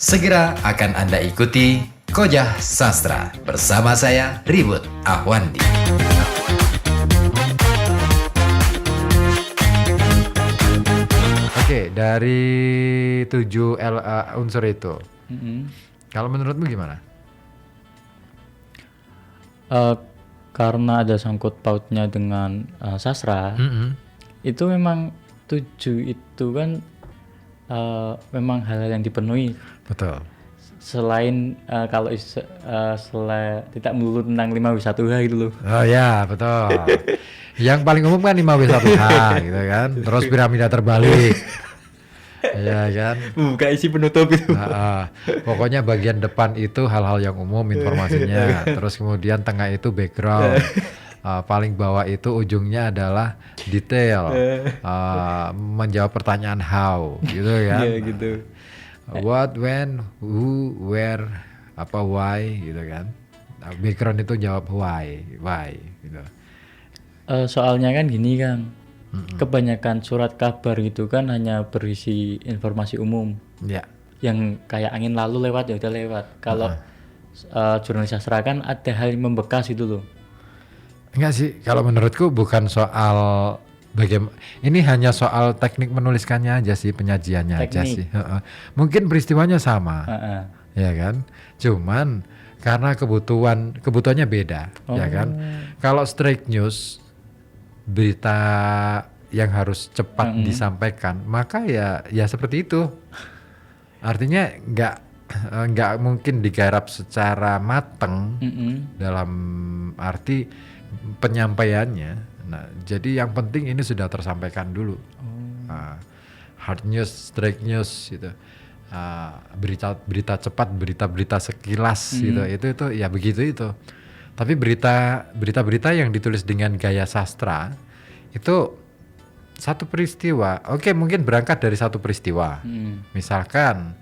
Segera akan Anda ikuti Kojah Sastra bersama saya Ribut Ahwandi. Oke, dari 7 unsur itu, kalau menurutmu gimana? Karena ada sangkut pautnya dengan sastra, itu memang 7 itu kan memang hal yang dipenuhi. Betul. Selain kalau tidak melulu tentang 5W1H gitu loh. Oh ya, betul. Yang paling umum kan 5W1H gitu kan. Terus piramida terbalik. Iya kan. Buka isi penutup itu. Pokoknya bagian depan itu hal-hal yang umum informasinya. Terus kemudian tengah itu background. Paling bawah itu ujungnya adalah detail. Menjawab pertanyaan how gitu kan. Iya gitu. What, when, who, where, why gitu kan. Background itu jawab why gitu. Soalnya kan gini Kang, kebanyakan surat kabar gitu kan hanya berisi informasi umum. Ya. Yang kayak angin lalu lewat ya udah lewat. Kalau jurnalis sastra kan ada hal yang membekas itu loh. Enggak sih, kalau menurutku bukan soal bagaimana, ini hanya soal teknik menuliskannya aja sih, penyajiannya aja sih. Mungkin peristiwanya sama, ya kan? Cuman karena kebutuhannya beda, ya kan? Kalau straight news, berita yang harus cepat disampaikan, maka ya seperti itu. Artinya nggak mungkin digarap secara matang dalam arti penyampaiannya. Nah, jadi yang penting ini sudah tersampaikan dulu. Hard news, straight news gitu. Berita cepat, berita sekilas gitu. Itu ya begitu itu. Tapi berita yang ditulis dengan gaya sastra itu satu peristiwa. Oke, mungkin berangkat dari satu peristiwa. Misalkan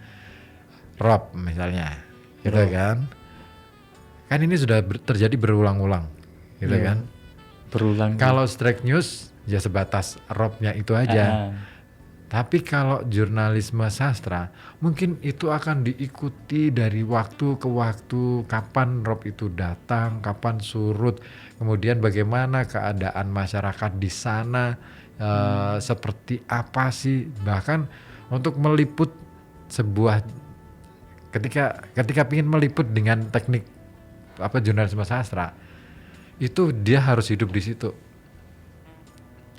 Rob misalnya. Gitu kan. Kan ini sudah terjadi berulang-ulang. Gitu kan. Berulang. Kalau straight news ya sebatas Robnya itu aja. Tapi kalau jurnalisme sastra mungkin itu akan diikuti dari waktu ke waktu, kapan Rob itu datang, kapan surut, kemudian bagaimana keadaan masyarakat di sana, seperti apa sih, bahkan untuk meliput sebuah ketika ingin meliput dengan teknik jurnalisme sastra, itu dia harus hidup di situ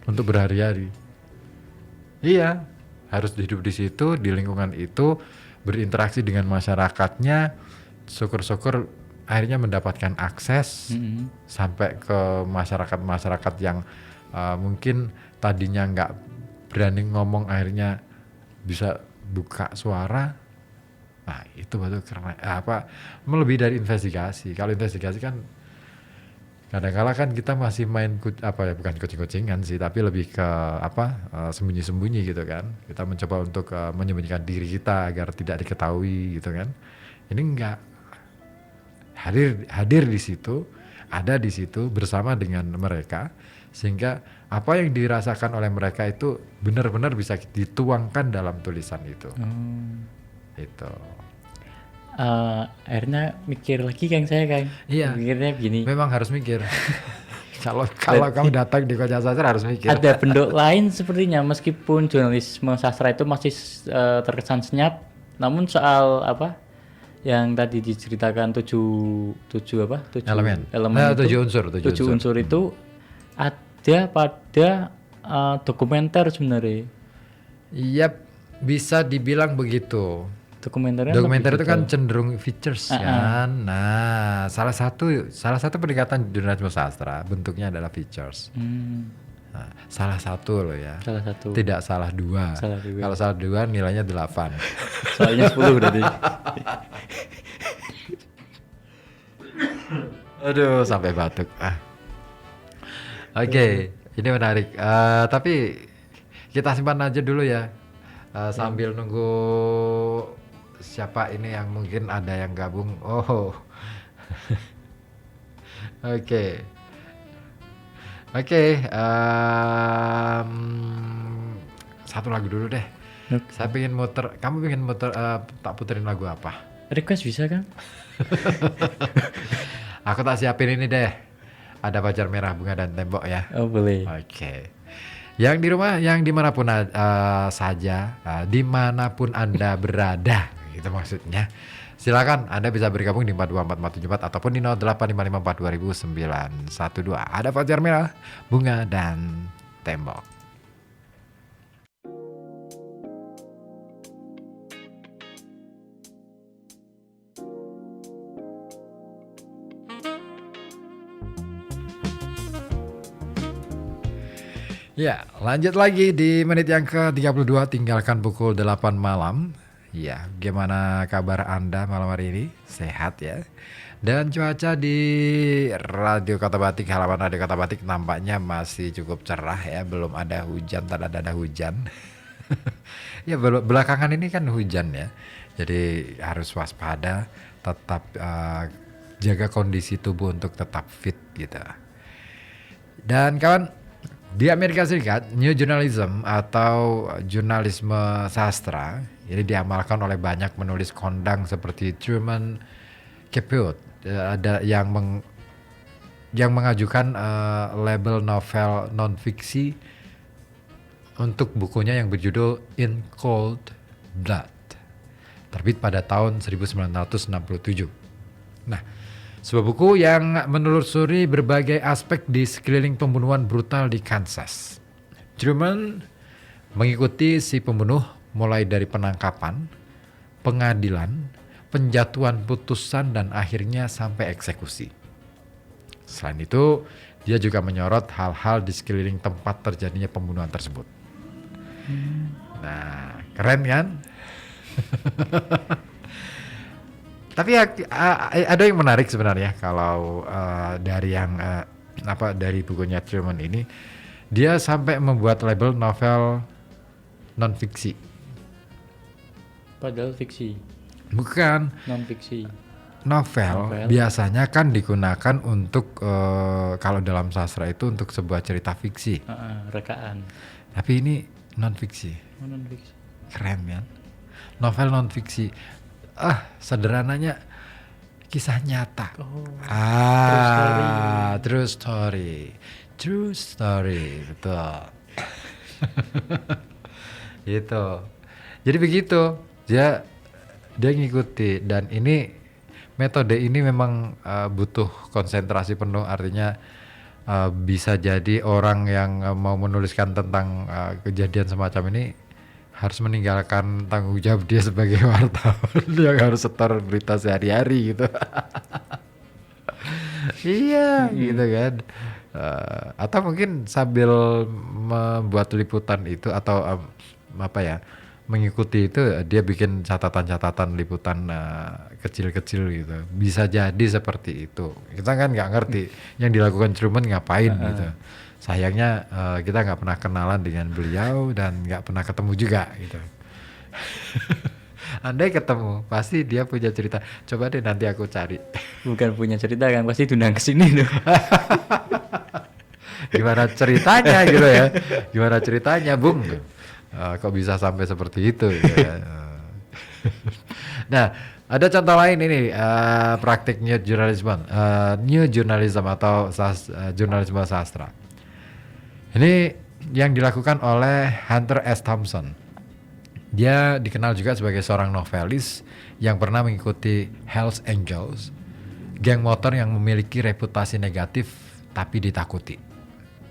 untuk berhari-hari. Iya, harus hidup di situ, di lingkungan itu, berinteraksi dengan masyarakatnya. Syukur-syukur akhirnya mendapatkan akses sampai ke masyarakat yang mungkin tadinya nggak berani ngomong, akhirnya bisa buka suara. Nah, itu baru keren. Melebihi dari investigasi. Kalau investigasi kan kadang-kala kan kita masih main bukan kucing-kucingan sih, tapi lebih ke sembunyi-sembunyi gitu kan. Kita mencoba untuk menyembunyikan diri kita agar tidak diketahui gitu kan. Ini enggak, hadir di situ, ada di situ bersama dengan mereka, sehingga apa yang dirasakan oleh mereka itu benar-benar bisa dituangkan dalam tulisan itu. Itu. Akhirnya mikir lagi Kang saya Kang. Iya. Mikirnya begini. Memang harus mikir. Kalau kamu datang di Kojah Sastra harus mikir. Ada bentuk lain sepertinya, meskipun jurnalisme sastra itu masih terkesan senyap, namun soal yang tadi diceritakan tujuh elemen itu, 7 unsur itu ada pada dokumenter sebenarnya. Iya, bisa dibilang begitu. Dokumenter itu kan cenderung features kan. Nah, salah satu pendekatan jurnalisme sastra bentuknya adalah features. Nah, salah satu loh ya. Salah satu. Tidak salah dua. Kalau salah dua nilainya 8. Soalnya 10 berarti. Aduh, sampai batuk. Oke, ini menarik. Tapi kita simpan aja dulu ya. Sambil nunggu siapa ini yang mungkin ada yang gabung. Oke. Satu lagu dulu deh. Saya pengen muter, kamu pengen muter, tak puterin lagu apa? Request bisa kan? Aku tak siapin ini deh. Ada Fajar Merah, Bunga dan Tembok ya. Oh boleh. Oke. Yang di rumah, yang dimanapun saja, dimanapun Anda berada, gitu maksudnya. Silakan Anda bisa bergabung di 424474 ataupun di 0855420912. Ada Fajar Merah, Bunga dan Tembok. Ya, lanjut lagi di menit yang ke-32, tinggalkan pukul 8 malam. Ya, gimana kabar Anda malam hari ini? Sehat ya? Dan cuaca di Radio Kota Batik, halaman Radio Kota Batik nampaknya masih cukup cerah ya. Belum ada hujan, tak ada hujan. Ya, belakangan ini kan hujan ya. Jadi harus waspada, tetap jaga kondisi tubuh untuk tetap fit gitu. Dan kawan, di Amerika Serikat, New Journalism atau jurnalisme sastra ini diamalkan oleh banyak penulis kondang seperti Truman Capote, ada yang mengajukan label novel non-fiksi untuk bukunya yang berjudul In Cold Blood, terbit pada tahun 1967. Nah, sebuah buku yang menelusuri berbagai aspek di sekeliling pembunuhan brutal di Kansas. Truman mengikuti si pembunuh mulai dari penangkapan, pengadilan, penjatuhan putusan, dan akhirnya sampai eksekusi. Selain itu, dia juga menyorot hal-hal di sekeliling tempat terjadinya pembunuhan tersebut. Nah, keren kan? Tapi ada yang menarik sebenarnya kalau dari yang dari bukunya Truman ini, dia sampai membuat label novel non fiksi. Padahal fiksi. Bukan. Non fiksi. Novel biasanya kan digunakan untuk kalau dalam sastra itu untuk sebuah cerita fiksi. Rekaan. Tapi ini non fiksi. Non fiksi. Keren kan? Novel non fiksi. Sederhananya kisah nyata. True story, betul. Gitu. Jadi begitu, dia ngikuti, dan ini metode ini memang butuh konsentrasi penuh, artinya bisa jadi orang yang mau menuliskan tentang kejadian semacam ini harus meninggalkan tanggung jawab dia sebagai wartawan yang harus setor berita sehari-hari gitu. Iya, gitu kan. Atau mungkin sambil membuat liputan itu atau mengikuti itu, dia bikin catatan-catatan liputan kecil-kecil gitu. Bisa jadi seperti itu. Kita kan nggak ngerti yang dilakukan Truman ngapain gitu. Sayangnya kita nggak pernah kenalan dengan beliau dan nggak pernah ketemu juga gitu. Andai ketemu, pasti dia punya cerita. Coba deh nanti aku cari. Bukan punya cerita kan, pasti diundang ke sini loh. Gimana ceritanya gitu ya? Gimana ceritanya, Bung? Kok bisa sampai seperti itu? Gitu ya? Nah, ada contoh lain ini praktik new journalism atau jurnalisme sastra. Ini yang dilakukan oleh Hunter S. Thompson. Dia dikenal juga sebagai seorang novelis yang pernah mengikuti Hells Angels, geng motor yang memiliki reputasi negatif tapi ditakuti.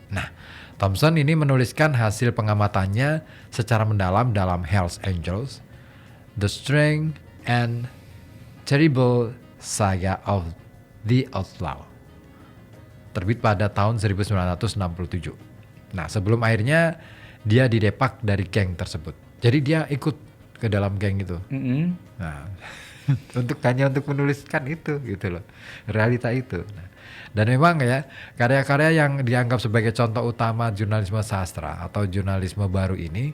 Nah, Thompson ini menuliskan hasil pengamatannya secara mendalam dalam Hells Angels, The Strange and Terrible Saga of the Outlaw, terbit pada tahun 1967. Nah, sebelum akhirnya dia didepak dari geng tersebut. Jadi dia ikut ke dalam geng itu. Nah, hanya untuk menuliskan itu gitu loh, realita itu. Nah, dan memang ya, karya-karya yang dianggap sebagai contoh utama jurnalisme sastra atau jurnalisme baru ini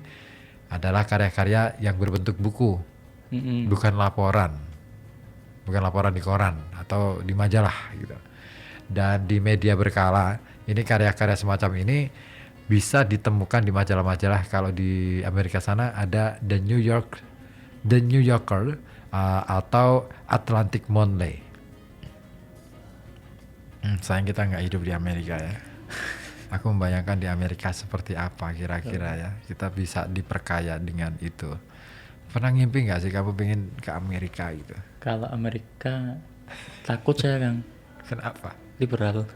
adalah karya-karya yang berbentuk buku, bukan laporan di koran atau di majalah gitu. Dan di media berkala, ini karya-karya semacam ini bisa ditemukan di majalah-majalah. Kalau di Amerika sana ada The New Yorker atau Atlantic Monthly. Sayang kita nggak hidup di Amerika ya. Aku membayangkan di Amerika seperti apa kira-kira ya. Kita bisa diperkaya dengan itu. Pernah ngimpi nggak sih kamu pengen ke Amerika gitu? Kalau Amerika takut saya Kang, Kenapa? liberal.